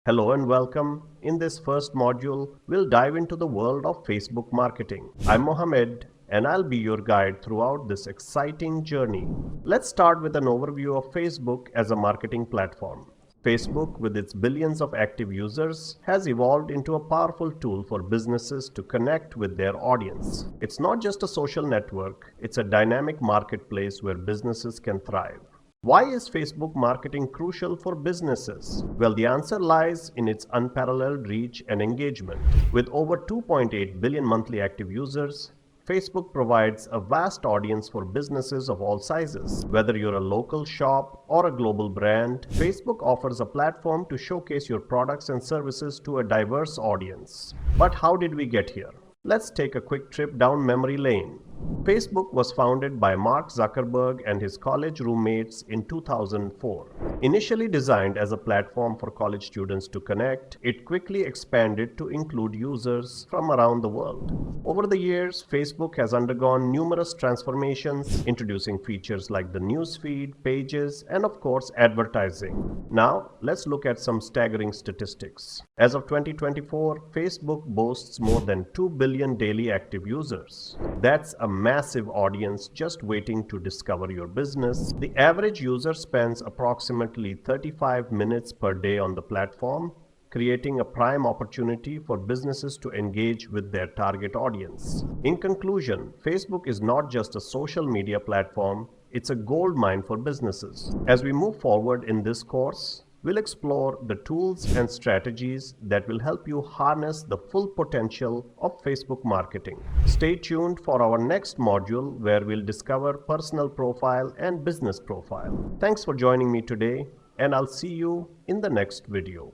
Hello and welcome. In this first module, we'll dive into the world of Facebook marketing. I'm Mohammed and I'll be your guide throughout this exciting journey. Let's start with an overview of Facebook as a marketing platform. Facebook, with its billions of active users, has evolved into a powerful tool for businesses to connect with their audience. It's not just a social network, it's a dynamic marketplace where businesses can thrive. Why is Facebook marketing crucial for businesses? Well, the answer lies in its unparalleled reach and engagement. With over 2.8 billion monthly active users, Facebook provides a vast audience for businesses of all sizes. Whether you're a local shop or a global brand, Facebook offers a platform to showcase your products and services to a diverse audience. But how did we get here? Let's take a quick trip down memory lane. Facebook was founded by Mark Zuckerberg and his college roommates in 2004. Initially designed as a platform for college students to connect, it quickly expanded to include users from around the world. Over the years, Facebook has undergone numerous transformations, introducing features like the newsfeed, pages, and of course, advertising. Now, let's look at some staggering statistics. As of 2024, Facebook boasts more than 2 billion daily active users. That's a massive audience just waiting to discover your business. The average user spends approximately 35 minutes per day on the platform, creating a prime opportunity for businesses to engage with their target audience. In conclusion, Facebook is not just a social media platform, it's a goldmine for businesses. As we move forward in this course, we'll explore the tools and strategies that will help you harness the full potential of Facebook marketing. Stay tuned for our next module where we'll discover personal profile and business profile. Thanks for joining me today, and I'll see you in the next video.